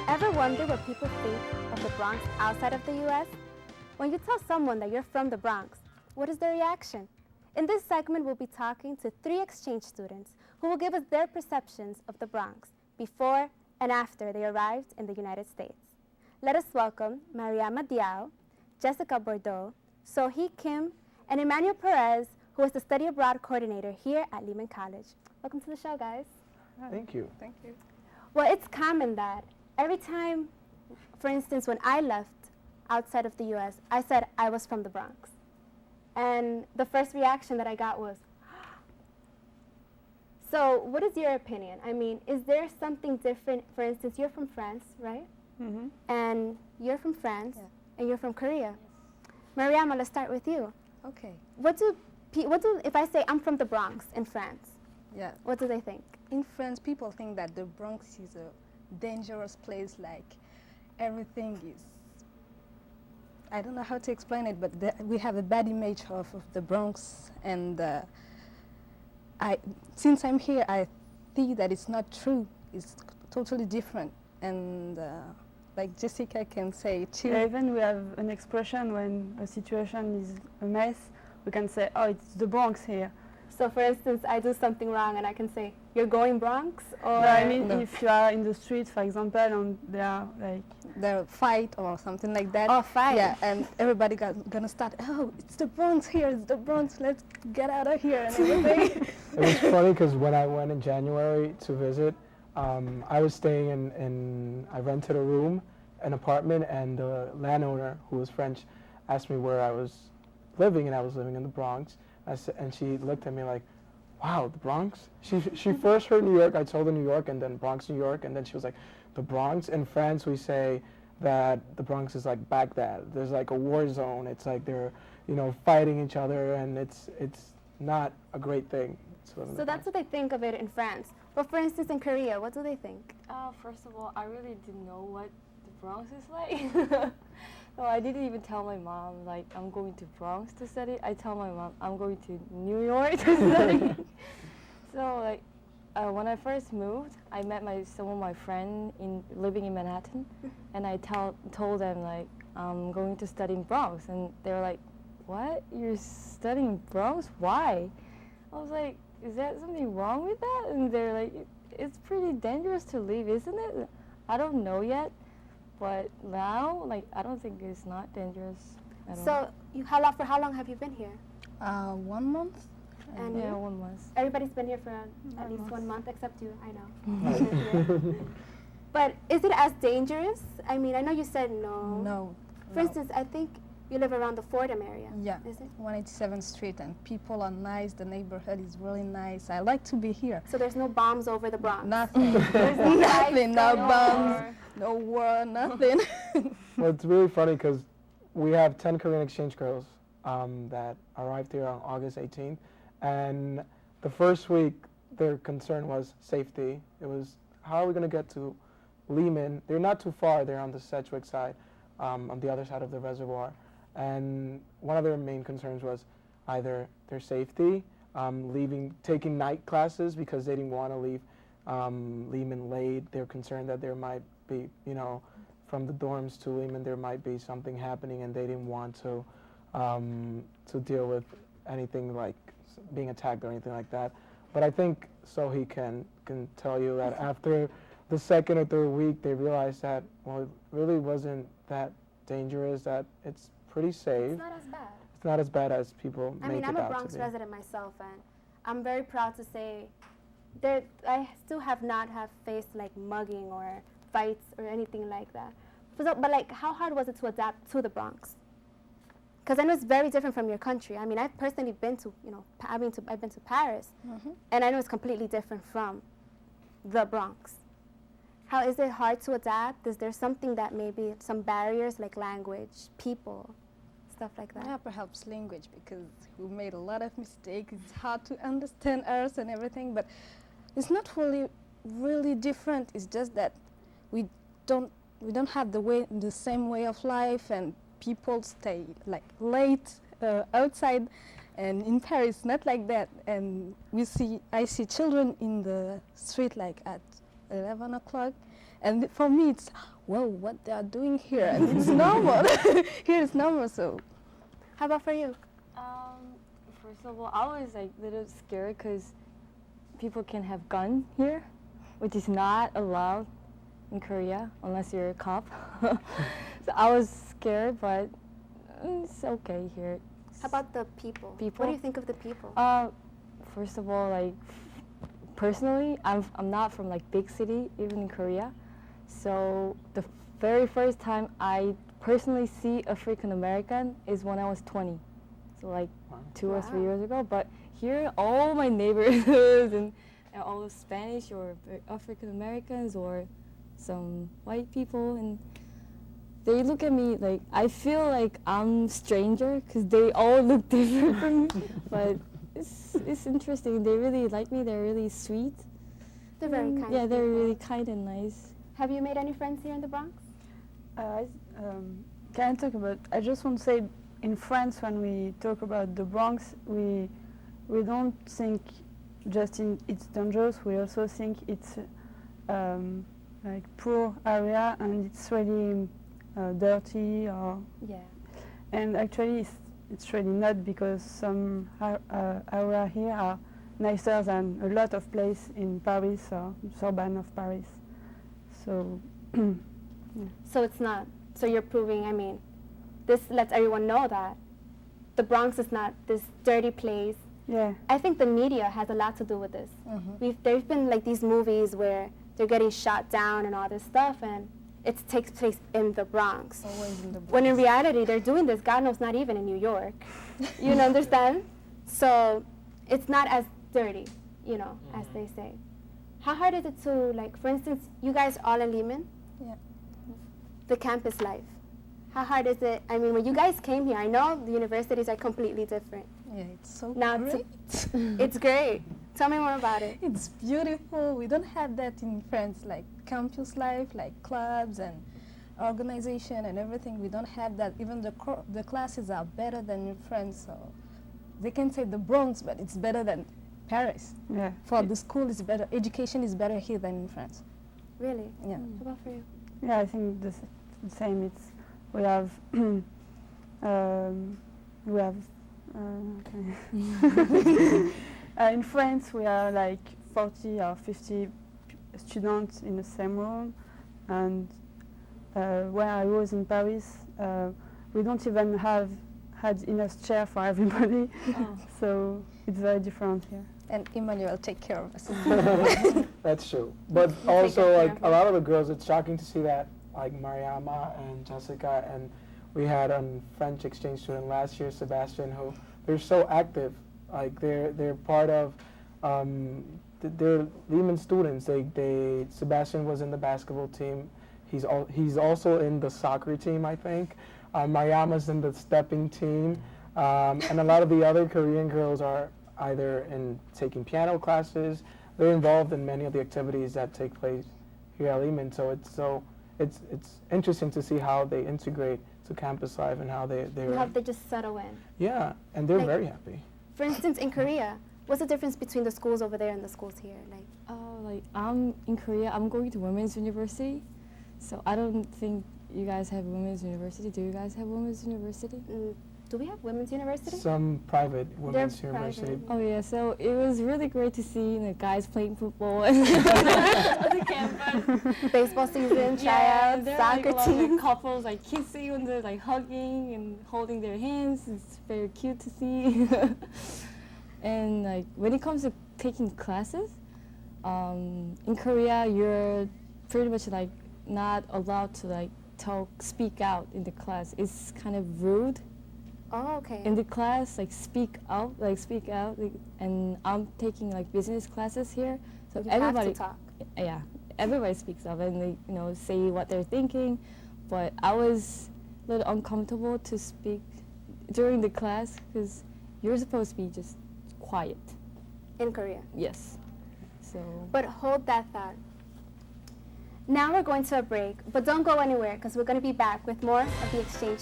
Ever wonder what people think of the Bronx outside of the U.S.? When you tell someone that you're from the Bronx, what is their reaction? In this segment, we'll be talking to 3 exchange students who will give us their perceptions of the Bronx before and after they arrived in the United States. Let us welcome Mariama Diao, Jessica Bordeaux, Sohee Kim, and Emmanuel Perez, who is the study abroad coordinator here at Lehman College. Welcome to the show, guys. Thank you. Thank you. Well, it's common that every time, for instance, when I left outside of the U.S., I said I was from the Bronx. And the first reaction that I got was, so what is your opinion? I mean, is there something different? For instance, you're from France, right? Mm-hmm. And you're from France, Yeah. and you're from Korea. Mariama, let's start with you. Okay. If I say I'm from the Bronx in France, Yeah. what do they think? In France, people think that the Bronx is a dangerous place. Like everything is. I don't know how to explain it, but we have a bad image of the Bronx, and since I'm here, I think that it's not true. It's totally different, and like Jessica can say too. Yeah, even we have an expression when a situation is a mess, we can say, oh, it's the Bronx here. So, for instance, I do something wrong, and I can say, "You're going Bronx," or No, I mean, No. if you are in the street, for example, and there are like, There fight or something like that. oh, fight. Yeah, and everybody gonna start, oh, it's the Bronx here, it's the Bronx, let's get out of here and everything. It was funny because when I went in January to visit, I was staying I rented a room, an apartment, and the landowner, who was French, asked me where I was living, and I was living in the Bronx. And she looked at me like, wow, the Bronx? She first heard New York, I told her New York, and then Bronx, New York, and then she was like, the Bronx? In France, we say that the Bronx is like Baghdad. There's like a war zone. It's like they're, fighting each other, and it's not a great thing. So that's what they think of it in France. But for instance, in Korea, what do they think? First of all, I really didn't know what the Bronx is like. So I didn't even tell my mom, like, I'm going to Bronx to study. I tell my mom, I'm going to New York to study. So, like, when I first moved, I met some of my friends living in Manhattan, and I told them, like, I'm going to study in Bronx. And they were like, what? You're studying Bronx? Why? I was like, is there something wrong with that? And they're like, it's pretty dangerous to leave, isn't it? I don't know yet, but now, like, I don't think it's not dangerous at all. So, for how long have you been here? 1 month. And Yeah, you? 1 month. Everybody's been here for at 1 least month. 1 month, except you, I know. But is it as dangerous? I mean, I know you said no. No. For instance, I think you live around the Fordham area. Yeah. Is it? 187th Street, and people are nice. The neighborhood is really nice. I like to be here. So there's no bombs over the Bronx. Nothing. There's no Nothing. No going bombs. on. No war. Nothing. Well, it's really funny because we have 10 Korean exchange girls that arrived here on August 18th, and the first week their concern was safety. It was, how are we going to get to Lehman? They're not too far. They're on the Sedgwick side, on the other side of the reservoir. And one of their main concerns was either their safety, taking night classes because they didn't want to leave Lehman late. They're concerned that there might be, from the dorms to Lehman, there might be something happening, and they didn't want to deal with anything like being attacked or anything like that. But I think Sohee can tell you that after the second or third week, they realized that, well, it really wasn't that dangerous, that it's pretty safe. It's not as bad. It's not as bad as people I make mean, it I'm a out Bronx to be. resident myself, and I'm very proud to say I still have not faced like mugging or fights or anything like that. But like, how hard was it to adapt to the Bronx? Because I know it's very different from your country. I mean, I've personally been to, I've been to Paris, and I know it's completely different from the Bronx. How is it hard to adapt? Is there something that maybe some barriers like language, people, stuff like that? Yeah, perhaps language, because we made a lot of mistakes. It's hard to understand us and everything, but it's not really different. It's just that we don't have the same way of life, and people stay like late outside, and in Paris not like that. And I see children in the street like at 11 o'clock. And for me, it's, whoa, what they are doing here? And it's normal. Here it's normal, so. How about for you? First of all, I was like a little scared because people can have gun here, which is not allowed in Korea unless you're a cop. So I was scared, but it's okay here. How about the people? People? What do you think of the people? First of all, like personally, I'm not from like big city, even in Korea. So the very first time I personally see African American is when I was 20. So like Wow. 2 or 3 Wow. years ago. But here, all my neighborhoods and all the Spanish or African Americans or some white people, and they look at me like I feel like I'm stranger because they all look different from me. But it's interesting. They really like me. They're really sweet. They're very kind. Yeah, they're people. really kind and nice. Have you made any friends here in the Bronx? Can I talk about? I just want to say, in France, when we talk about the Bronx, we don't think just it's dangerous. We also think it's like poor area and it's really dirty. Yeah. And actually, it's really not, because some area here are nicer than a lot of places in Paris or suburban of Paris. So. So it's not. So you're proving, I mean, this lets everyone know that the Bronx is not this dirty place. Yeah. I think the media has a lot to do with this. There's been like these movies where they're getting shot down and all this stuff, and it takes place in the Bronx. Always in the When in reality, they're doing this, God knows, not even in New York. You know, understand? So it's not as dirty, you know, as they say. How hard is it to, like, for instance, you guys all in Lehman? Yeah. The campus life. How hard is it? I mean, when you guys came here, I know the universities are completely different. Yeah, it's so Now to- great. It's great. Tell me more about it. It's beautiful. We don't have that in France, like campus life, like clubs and organization and everything. We don't have that. Even the classes are better than in France. So they can say the Bronx, but it's better than Paris. Yeah. For the school is better. Education is better here than in France. Really? Yeah. How about for you? Yeah, I think the same. It's we have in France we are like 40 or 50 students in the same room, and where I was in Paris, we don't even had enough chair for everybody. So it's very different here. And Emmanuel take care of us. That's true. But take also, good care like, of a him. lot of the girls, it's shocking to see that, like, Mariama and Jessica, and we had a French exchange student last year, Sebastian, who they're so active. Like, they're part of, they're Lehman students. Sebastian was in the basketball team. He's also in the soccer team, I think. Mariama's in the stepping team. And a lot of the other Korean girls are either in taking piano classes. They're involved in many of the activities that take place here at Lehman. So it's interesting to see how they integrate to campus life and how How they're they just settle in. yeah, and they're Like- very happy. For instance, in Korea, what's the difference between the schools over there and the schools here? Like, Like I'm in Korea, I'm going to women's university, so I don't think you guys have women's university. Do you guys have women's university? do we have women's university? Some private women's They're university. private. Oh yeah, so it was really great to see guys playing football on the campus. Baseball season, tryouts, there are, soccer like, a lot of, team. like, couples like kissing and they're like hugging and holding their hands. It's very cute to see. And like when it comes to taking classes, in Korea you're pretty much like not allowed to like speak out in the class. It's kind of rude. Oh, okay. In the class, speak out, and I'm taking like business classes here, so you everybody, have to talk. yeah, everybody speaks up and they, say what they're thinking, but I was a little uncomfortable to speak during the class because you're supposed to be just quiet. In Korea. Yes, so. But hold that thought. Now we're going to a break, but don't go anywhere because we're going to be back with more of the exchange.